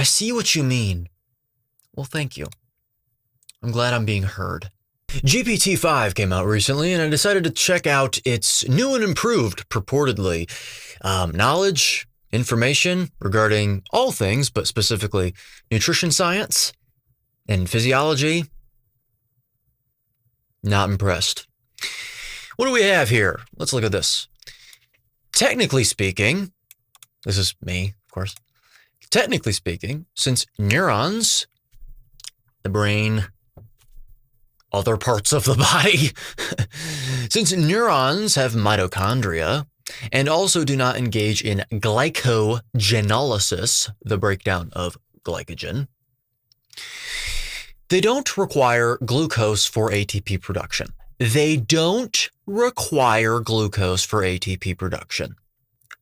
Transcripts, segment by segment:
see what you mean. Well, thank you. I'm glad I'm being heard. GPT-5 came out recently, and I decided to check out its new and improved, purportedly, knowledge, information regarding all things, but specifically nutrition science and physiology. Not impressed. What do we have here? Let's look at this. Technically speaking, this is me, of course. Technically speaking, since neurons, the brain, other parts of the body, since neurons have mitochondria and also do not engage in glycogenolysis, the breakdown of glycogen, they don't require glucose for ATP production. They don't require glucose for ATP production.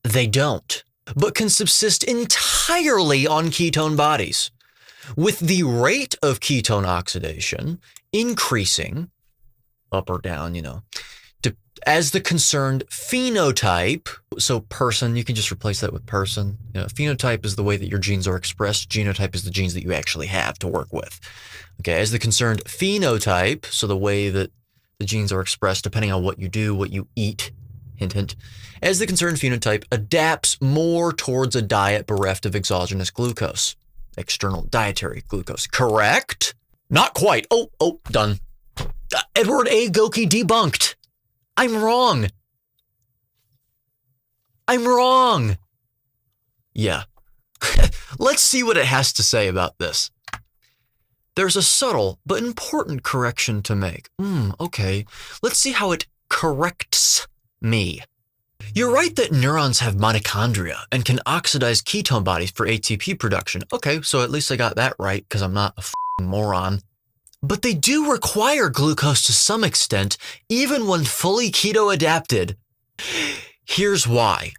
They don't, but can subsist entirely on ketone bodies, with the rate of ketone oxidation increasing up or down, as the concerned phenotype. So person, you can just replace that with person. Phenotype is the way that your genes are expressed. Genotype is the genes that you actually have to work with. Okay, as the concerned phenotype, so the way that the genes are expressed depending on what you do, what you eat, hint, hint, as the concerned phenotype adapts more towards a diet bereft of exogenous glucose, external dietary glucose. Correct? Not quite. Oh, done. Edward A. Goki debunked. I'm wrong. Yeah. Let's see what it has to say about this. There's a subtle but important correction to make. Okay. Let's see how it corrects me. You're right that neurons have mitochondria and can oxidize ketone bodies for ATP production. Okay, so at least I got that right because I'm not a moron. But they do require glucose to some extent, even when fully keto adapted. Here's why.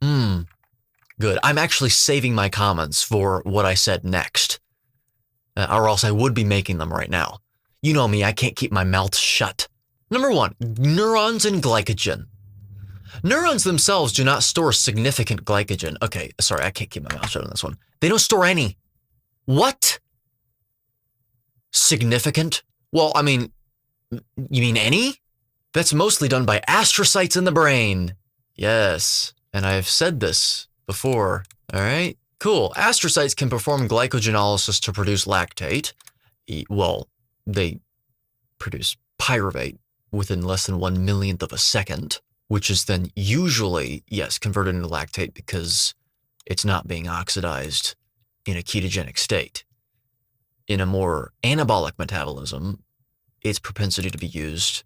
Good. I'm actually saving my comments for what I said next. Or else I would be making them right now. You know me, I can't keep my mouth shut. Number 1, neurons and glycogen. Neurons themselves do not store significant glycogen. Okay, sorry, I can't keep my mouth shut on this one. They don't store any. What? Significant? Well, I mean, you mean any? That's mostly done by astrocytes in the brain. Yes, and I've said this before, all right? Cool. Astrocytes can perform glycogenolysis to produce lactate. Well, they produce pyruvate within less than 1/1,000,000th of a second, which is then usually, yes, converted into lactate because it's not being oxidized in a ketogenic state. In a more anabolic metabolism, its propensity to be used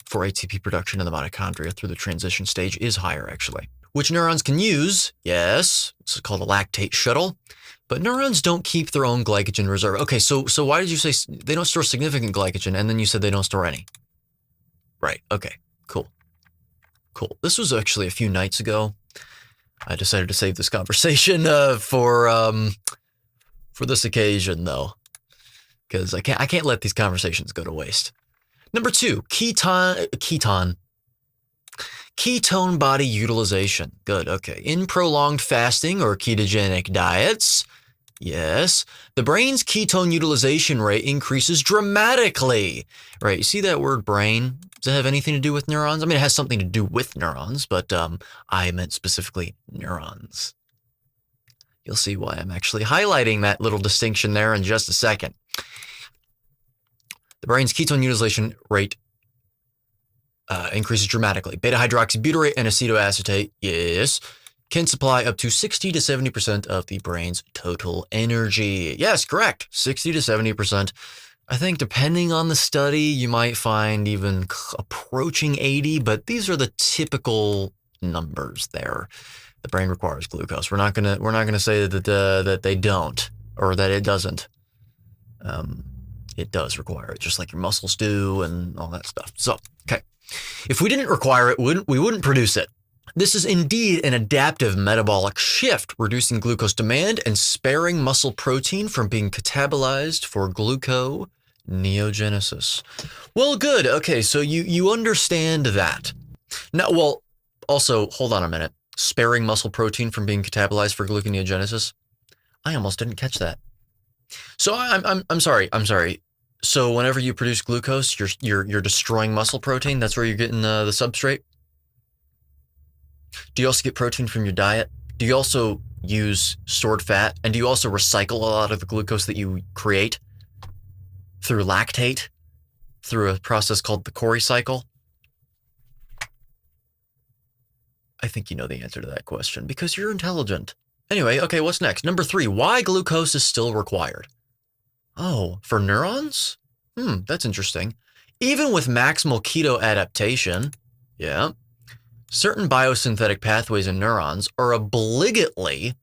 for ATP production in the mitochondria through the transition stage is higher, actually, which neurons can use. Yes, it's called a lactate shuttle, but neurons don't keep their own glycogen reserve. Okay, so why did you say they don't store significant glycogen, and then you said they don't store any? Right, okay, cool. This was actually a few nights ago. I decided to save this conversation for this occasion, though, because I can't let these conversations go to waste. Number 2, ketone body utilization. Good, okay. In prolonged fasting or ketogenic diets, yes, the brain's ketone utilization rate increases dramatically. Right, you see that word brain? Does it have anything to do with neurons? I mean, it has something to do with neurons, but I meant specifically neurons. You'll see why I'm actually highlighting that little distinction there in just a second. The brain's ketone utilization rate increases dramatically. Beta-hydroxybutyrate and acetoacetate, yes, can supply up to 60 to 70% of the brain's total energy. Yes, correct, 60 to 70%. I think depending on the study, you might find even approaching 80, but these are the typical numbers there. The brain requires glucose. We're not gonna say that they don't or that it doesn't. It does require it, just like your muscles do and all that stuff. So, okay, if we didn't require it, we wouldn't produce it. This is indeed an adaptive metabolic shift, reducing glucose demand and sparing muscle protein from being catabolized for gluconeogenesis. Well, good. Okay, so you understand that. Now, well, also, hold on a minute. Sparing muscle protein from being catabolized for gluconeogenesis? I almost didn't catch that. So I'm sorry. So whenever you produce glucose, you're destroying muscle protein. That's where you're getting the substrate. Do you also get protein from your diet? Do you also use stored fat? And do you also recycle a lot of the glucose that you create through lactate, through a process called the Cori cycle? I think you know the answer to that question because you're intelligent. Anyway, okay, what's next? Number 3, why glucose is still required. Oh, for neurons? That's interesting. Even with maximal keto adaptation, yeah, certain biosynthetic pathways in neurons are obligately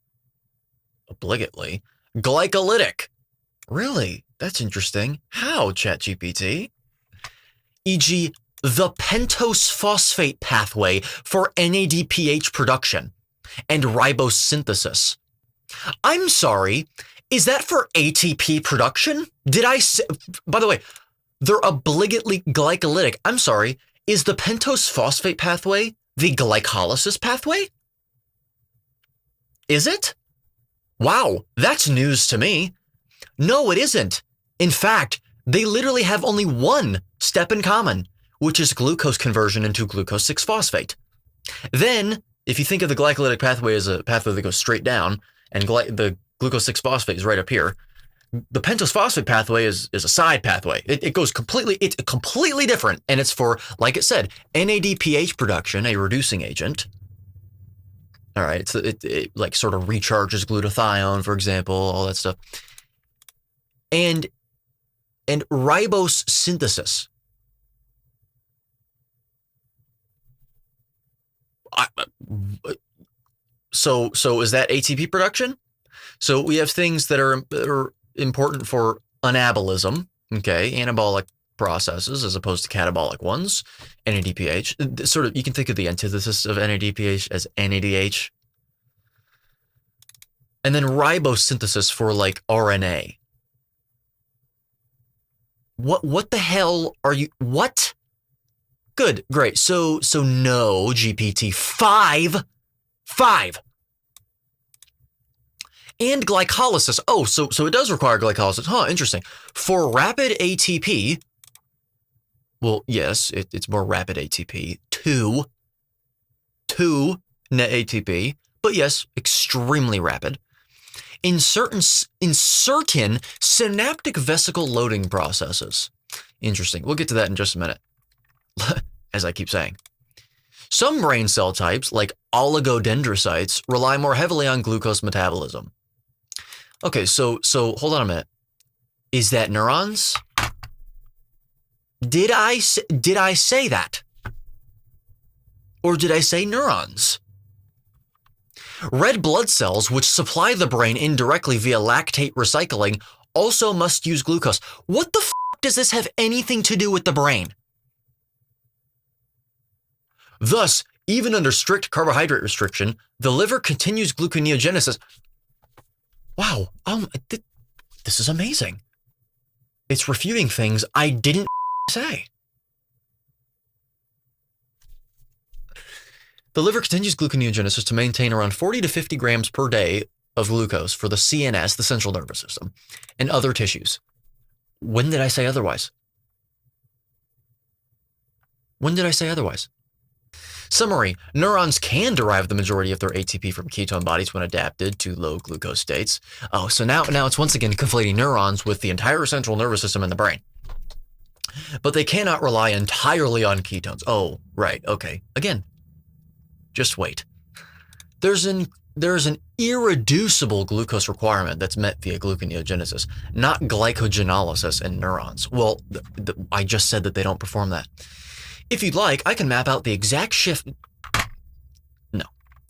glycolytic. Really? That's interesting. How, ChatGPT? E.g., the pentose phosphate pathway for NADPH production and ribose synthesis. I'm sorry, is that for ATP production? Did I say, by the way, they're obligately glycolytic. I'm sorry, is the pentose phosphate pathway the glycolysis pathway? Is it? Wow, that's news to me. No, it isn't. In fact, they literally have only one step in common, which is glucose conversion into glucose 6-phosphate. Then, if you think of the glycolytic pathway as a pathway that goes straight down, and the glucose 6-phosphate is right up here, the pentose phosphate pathway is a side pathway. It's completely different, and it's for, like it said, NADPH production, a reducing agent. All right, it like sort of recharges glutathione, for example, all that stuff. And ribose synthesis. So is that ATP production? So we have things that are important for anabolism, okay, anabolic processes as opposed to catabolic ones, NADPH. Sort of, you can think of the antithesis of NADPH as NADH. And then ribose synthesis for like RNA. What the hell are you, what? Good, great. So no, GPT-5. And glycolysis. Oh, so it does require glycolysis. Huh, interesting. For rapid ATP, well, yes, it's more rapid ATP. 2 net ATP, but yes, extremely rapid. In certain synaptic vesicle loading processes. Interesting. We'll get to that in just a minute. As I keep saying. Some brain cell types, like oligodendrocytes, rely more heavily on glucose metabolism. Okay, so hold on a minute. Is that neurons? Did I say that? Or did I say neurons? Red blood cells, which supply the brain indirectly via lactate recycling, also must use glucose. What the f*** does this have anything to do with the brain? Thus, even under strict carbohydrate restriction, the liver continues gluconeogenesis. Wow, this is amazing. It's refuting things I didn't say. The liver continues gluconeogenesis to maintain around 40 to 50 grams per day of glucose for the CNS, the central nervous system, and other tissues. When did I say otherwise? When did I say otherwise? Summary, neurons can derive the majority of their ATP from ketone bodies when adapted to low glucose states. Oh, so now it's once again conflating neurons with the entire central nervous system in the brain. But they cannot rely entirely on ketones. Oh, right, okay. Again, just wait. There's an irreducible glucose requirement that's met via gluconeogenesis, not glycogenolysis in neurons. Well, I just said that they don't perform that. If you'd like, I can map out the exact shift. No.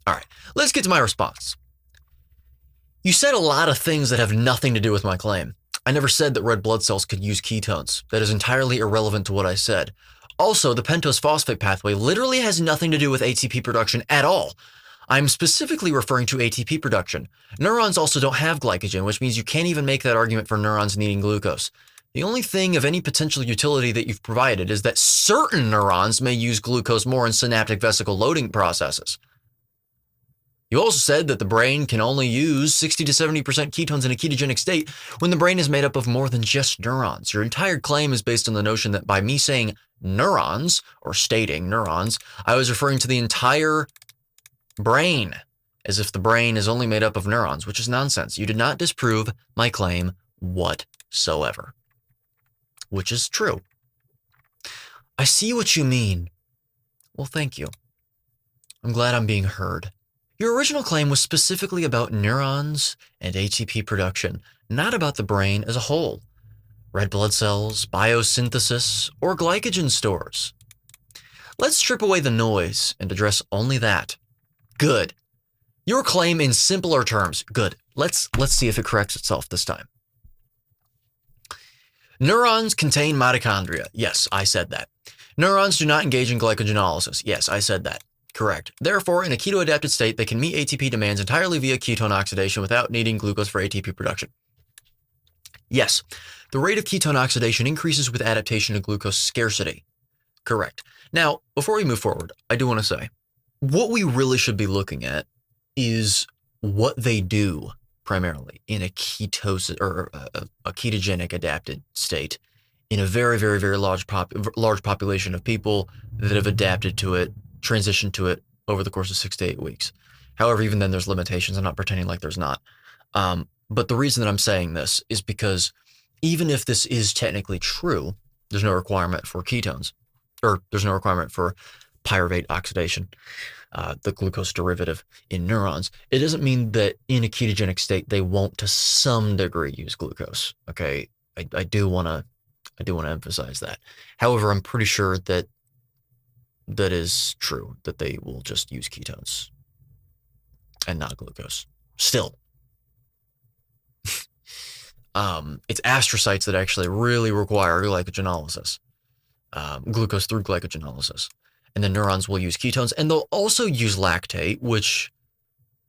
All right, let's get to my response. You said a lot of things that have nothing to do with my claim. I never said that red blood cells could use ketones. That is entirely irrelevant to what I said. Also, the pentose phosphate pathway literally has nothing to do with ATP production at all. I'm specifically referring to ATP production. Neurons also don't have glycogen, which means you can't even make that argument for neurons needing glucose. The only thing of any potential utility that you've provided is that certain neurons may use glucose more in synaptic vesicle loading processes. You also said that the brain can only use 60 to 70% ketones in a ketogenic state when the brain is made up of more than just neurons. Your entire claim is based on the notion that by me saying neurons, or stating neurons, I was referring to the entire brain, as if the brain is only made up of neurons, which is nonsense. You did not disprove my claim whatsoever, which is true. I see what you mean. Well, thank you. I'm glad I'm being heard. Your original claim was specifically about neurons and ATP production, not about the brain as a whole. Red blood cells, biosynthesis, or glycogen stores. Let's strip away the noise and address only that. Good. Your claim in simpler terms. Good. Let's see if it corrects itself this time. Neurons contain mitochondria. Yes, I said that. Neurons do not engage in glycogenolysis. Yes, I said that. Correct. Therefore, in a keto-adapted state, they can meet ATP demands entirely via ketone oxidation without needing glucose for ATP production. Yes, the rate of ketone oxidation increases with adaptation to glucose scarcity. Correct. Now, before we move forward, I do want to say, what we really should be looking at is what they do primarily in a ketosis or a ketogenic adapted state in a very, very, very large population of people that have adapted to it, transitioned to it over the course of 6 to 8 weeks. However, even then there's limitations. I'm not pretending like there's not. But the reason that I'm saying this is because even if this is technically true, there's no requirement for ketones, or there's no requirement for pyruvate oxidation, the glucose derivative in neurons. It doesn't mean that in a ketogenic state they won't to some degree use glucose. Okay, I do want to emphasize that. However, I'm pretty sure that that is true, that they will just use ketones and not glucose. Still, it's astrocytes that actually really require glycogenolysis, glucose through glycogenolysis. And the neurons will use ketones, and they'll also use lactate, which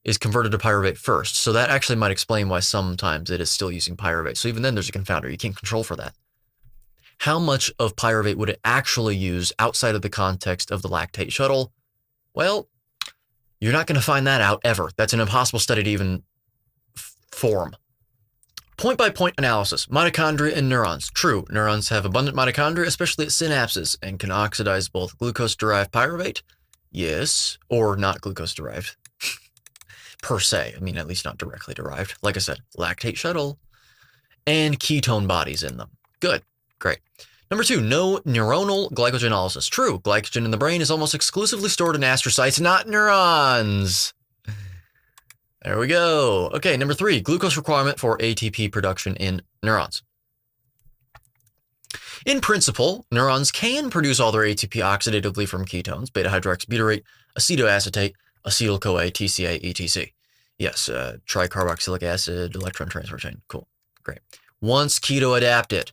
is converted to pyruvate first. So that actually might explain why sometimes it is still using pyruvate. So even then there's a confounder. You can't control for that. How much of pyruvate would it actually use outside of the context of the lactate shuttle? Well, you're not going to find that out ever. That's an impossible study to even form. Point-by-point analysis, mitochondria and neurons. True, neurons have abundant mitochondria, especially at synapses, and can oxidize both glucose-derived pyruvate, yes, or not glucose-derived, per se. I mean, at least not directly derived. Like I said, lactate shuttle, and ketone bodies in them. Good, great. Number 2, no neuronal glycogenolysis. True, glycogen in the brain is almost exclusively stored in astrocytes, not neurons. There we go. Okay, number 3, glucose requirement for ATP production in neurons. In principle, neurons can produce all their ATP oxidatively from ketones, beta-hydroxybutyrate, acetoacetate, acetyl-CoA, TCA, etc. Yes, tricarboxylic acid, electron transfer chain. Cool, great. Once keto adapted.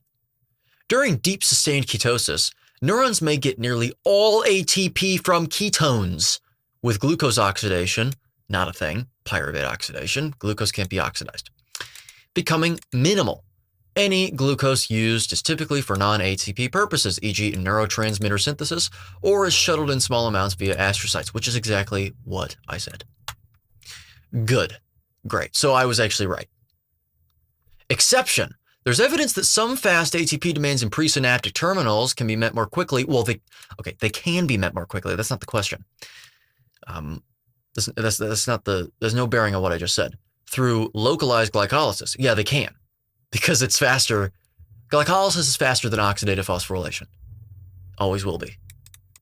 During deep sustained ketosis, neurons may get nearly all ATP from ketones. With glucose oxidation, not a thing. Pyruvate oxidation, glucose can't be oxidized. Becoming minimal. Any glucose used is typically for non-ATP purposes, e.g. in neurotransmitter synthesis, or is shuttled in small amounts via astrocytes, which is exactly what I said. Good. Great. So I was actually right. Exception. There's evidence that some fast ATP demands in presynaptic terminals can be met more quickly. Well, they can be met more quickly. That's not the question. That's not there's no bearing on what I just said. Through localized glycolysis. Yeah, they can, because it's faster. Glycolysis is faster than oxidative phosphorylation. Always will be.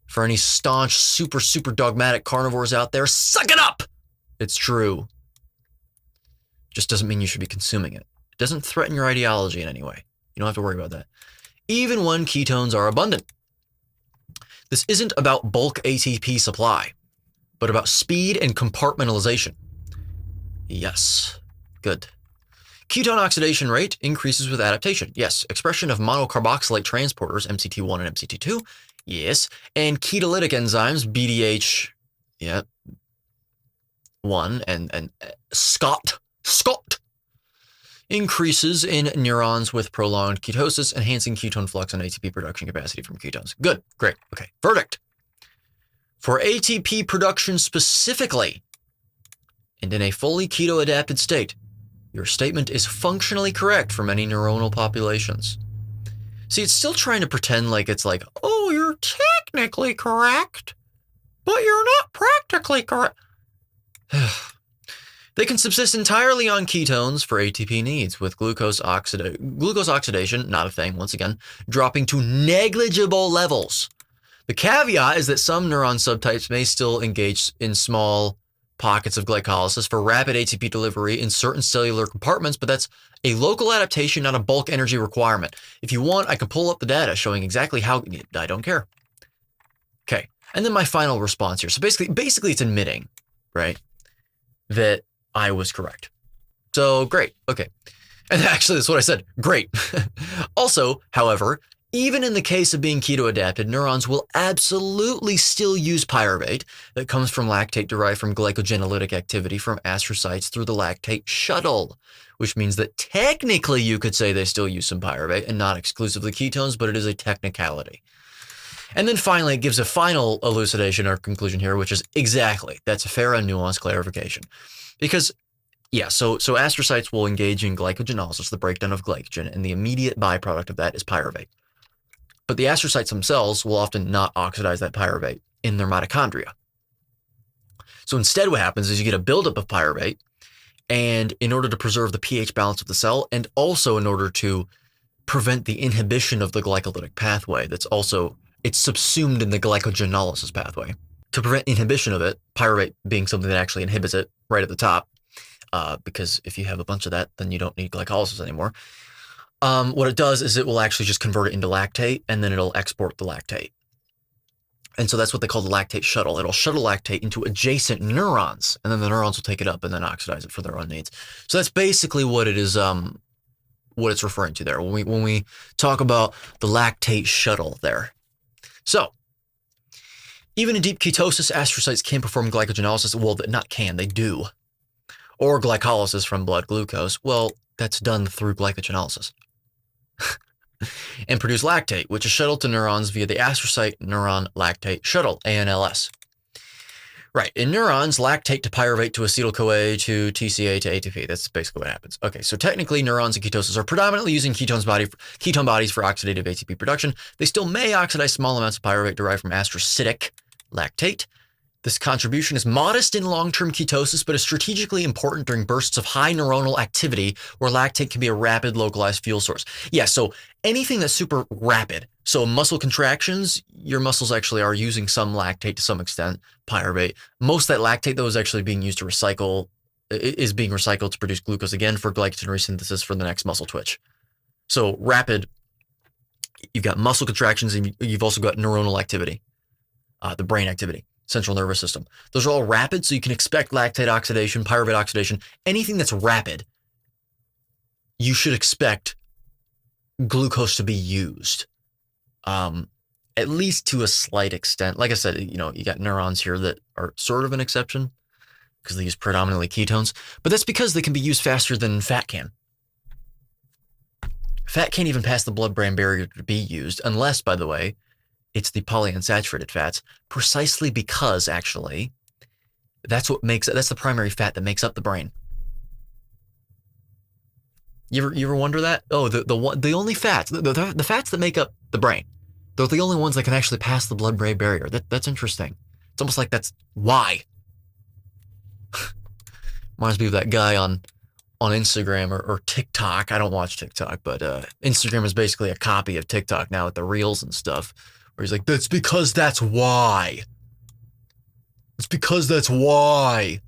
For any staunch, super dogmatic carnivores out there, suck it up! It's true. Just doesn't mean you should be consuming it. It doesn't threaten your ideology in any way. You don't have to worry about that. Even when ketones are abundant. This isn't about bulk ATP supply, but about speed and compartmentalization. Yes, good. Ketone oxidation rate increases with adaptation. Yes. Expression of monocarboxylate transporters, MCT1 and MCT2. Yes. And ketolytic enzymes, BDH, yeah, 1 and SCOT, increases in neurons with prolonged ketosis, enhancing ketone flux and ATP production capacity from ketones. Good, great, okay. Verdict. For ATP production specifically, And in a fully keto-adapted state, your statement is functionally correct for many neuronal populations. See, it's still trying to pretend like it's like, oh, you're technically correct, but you're not practically correct. They can subsist entirely on ketones for ATP needs, with glucose oxidation, not a thing, once again, dropping to negligible levels. The caveat is that some neuron subtypes may still engage in small pockets of glycolysis for rapid ATP delivery in certain cellular compartments, but that's a local adaptation, not a bulk energy requirement. If you want, I can pull up the data showing exactly how. I don't care. Okay, and then my final response here. So basically it's admitting, right, that I was correct. So great, okay. And actually that's what I said, great. Also, however, even in the case of being keto adapted, neurons will absolutely still use pyruvate that comes from lactate derived from glycogenolytic activity from astrocytes through the lactate shuttle, which means that technically you could say they still use some pyruvate and not exclusively ketones, but it is a technicality. And then finally, it gives a final elucidation or conclusion here, which is exactly, that's a fair and nuanced clarification. Because, yeah, so astrocytes will engage in glycogenolysis, the breakdown of glycogen, and the immediate byproduct of that is pyruvate. But the astrocytes themselves will often not oxidize that pyruvate in their mitochondria. So instead what happens is you get a buildup of pyruvate, and in order to preserve the pH balance of the cell, and also in order to prevent the inhibition of the glycolytic pathway, it's subsumed in the glycogenolysis pathway. To prevent inhibition of it, pyruvate being something that actually inhibits it right at the top, because if you have a bunch of that, then you don't need glycolysis anymore. What it does is it will actually just convert it into lactate, and then it'll export the lactate. And so that's what they call the lactate shuttle. It'll shuttle lactate into adjacent neurons, and then the neurons will take it up and then oxidize it for their own needs. So that's basically what it is, what it's referring to there when we talk about the lactate shuttle there. So even in deep ketosis, astrocytes can perform glycogenolysis. Well, they do. Or glycolysis from blood glucose. Well, that's done through glycogenolysis. And produce lactate, which is shuttled to neurons via the astrocyte neuron lactate shuttle, ANLS. Right, in neurons, lactate to pyruvate to acetyl-CoA to TCA to ATP. That's basically what happens. Okay, so technically neurons in ketosis are predominantly using ketone bodies for oxidative ATP production. They still may oxidize small amounts of pyruvate derived from astrocytic lactate. This contribution is modest in long-term ketosis, but is strategically important during bursts of high neuronal activity where lactate can be a rapid localized fuel source. Yeah, so anything that's super rapid. So muscle contractions, your muscles actually are using some lactate to some extent, pyruvate. Most of that lactate, though, is actually being used to is being recycled to produce glucose again for glycogen resynthesis for the next muscle twitch. So rapid, you've got muscle contractions, and you've also got neuronal activity, the brain activity. Central nervous system. Those are all rapid, so you can expect lactate oxidation, pyruvate oxidation, anything that's rapid. You should expect glucose to be used, at least to a slight extent. Like I said, you got neurons here that are sort of an exception because they use predominantly ketones, but that's because they can be used faster than fat can. Fat can't even pass the blood-brain barrier to be used unless, by the way, it's the polyunsaturated fats, precisely because, actually, that's the primary fat that makes up the brain. You ever wonder that? Oh, the only fats, the fats that make up the brain, they're the only ones that can actually pass the blood-brain barrier. That's interesting. It's almost like that's why. Reminds me of that guy on Instagram or TikTok. I don't watch TikTok, but Instagram is basically a copy of TikTok now with the reels and stuff. Where he's like, that's because that's why. It's because that's why.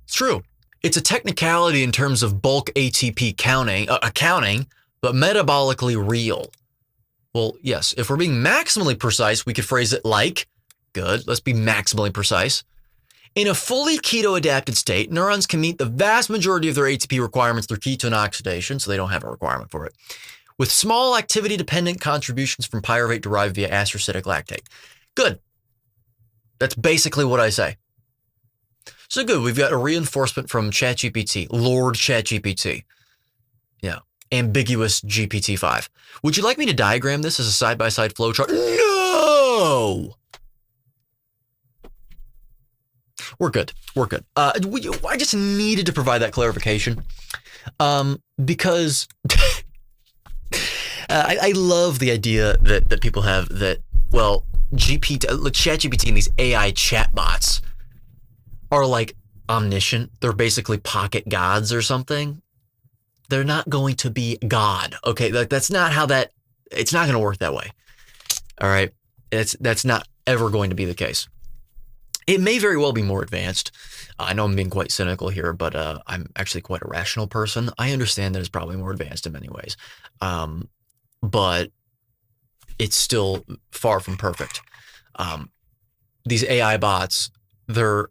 It's true. It's a technicality in terms of bulk ATP accounting, but metabolically real. Well, yes, if we're being maximally precise, we could phrase it like, good, let's be maximally precise. In a fully keto-adapted state, neurons can meet the vast majority of their ATP requirements through ketone oxidation, so they don't have a requirement for it, with small activity-dependent contributions from pyruvate derived via astrocytic lactate. Good. That's basically what I say. So good, we've got a reinforcement from ChatGPT, Lord ChatGPT. Yeah, ambiguous GPT-5. Would you like me to diagram this as a side-by-side flowchart? No! We're good. We're good. I just needed to provide that clarification because I love the idea that people have that, well, ChatGPT and these AI chatbots are like omniscient. They're basically pocket gods or something. They're not going to be God. Okay, that's not how that. It's not going to work that way. All right, that's not ever going to be the case. It may very well be more advanced. I know I'm being quite cynical here, but I'm actually quite a rational person. I understand that it's probably more advanced in many ways, but it's still far from perfect. These AI bots, their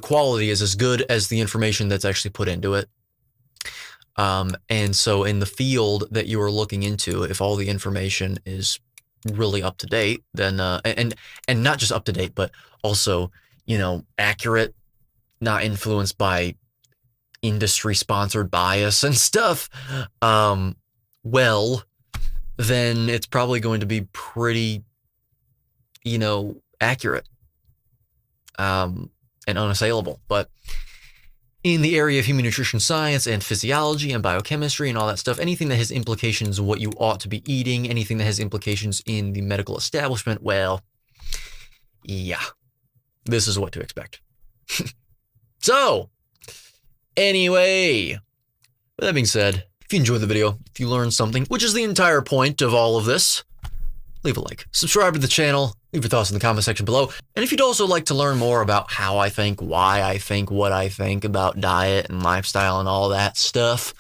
quality is as good as the information that's actually put into it. And so in the field that you are looking into, if all the information is really up to date, then and not just up to date, but also, accurate, not influenced by industry sponsored bias and stuff, well, then it's probably going to be pretty, accurate, and unassailable. But in the area of human nutrition science and physiology and biochemistry and all that stuff, anything that has implications in what you ought to be eating, anything that has implications in the medical establishment, well, yeah, this is what to expect. So, anyway, with that being said, if you enjoyed the video, if you learned something, which is the entire point of all of this, leave a like, subscribe to the channel, leave your thoughts in the comment section below. And if you'd also like to learn more about how I think, why I think, what I think about diet and lifestyle and all that stuff,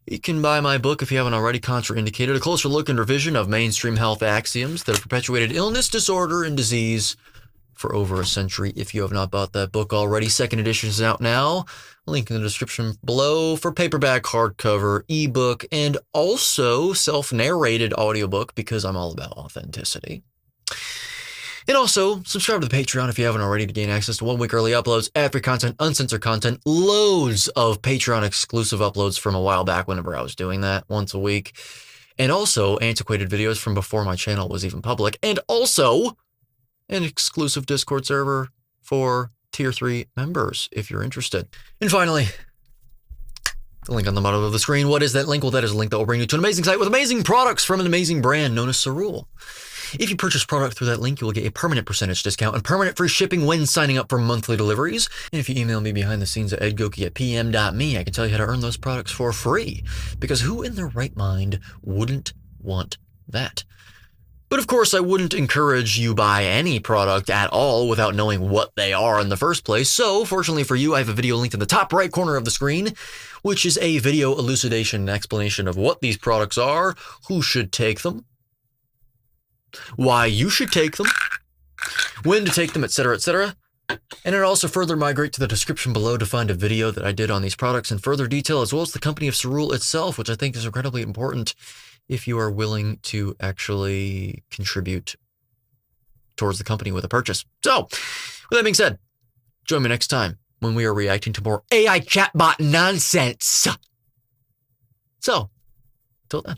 you can buy my book if you haven't already, Contrainidicated, a closer look and revision of mainstream health axioms that have perpetuated illness, disorder, and disease for over a century. If you have not bought that book already, second edition is out now. Link in the description below for paperback, hardcover, ebook, and also self-narrated audiobook, because I'm all about authenticity. And also, subscribe to the Patreon if you haven't already to gain access to 1 week early uploads, ad-free content, uncensored content, loads of Patreon exclusive uploads from a while back whenever I was doing that once a week, and also antiquated videos from before my channel was even public, and also an exclusive Discord server for Tier 3 members if you're interested. And finally, the link on the bottom of the screen. What is that link? Well, that is a link that will bring you to an amazing site with amazing products from an amazing brand known as Cerule. If you purchase product through that link, you will get a permanent percentage discount and permanent free shipping when signing up for monthly deliveries. And if you email me behind the scenes at edgoki@pm.me, I can tell you how to earn those products for free. Because who in their right mind wouldn't want that? But of course, I wouldn't encourage you buy any product at all without knowing what they are in the first place. So fortunately for you, I have a video linked in the top right corner of the screen, which is a video elucidation and explanation of what these products are, who should take them, why you should take them, when to take them, etc., etc. And it also further migrate to the description below to find a video that I did on these products in further detail, as well as the company of Cerule itself, which I think is incredibly important if you are willing to actually contribute towards the company with a purchase. So, with that being said, join me next time when we are reacting to more AI chatbot nonsense. So, till then.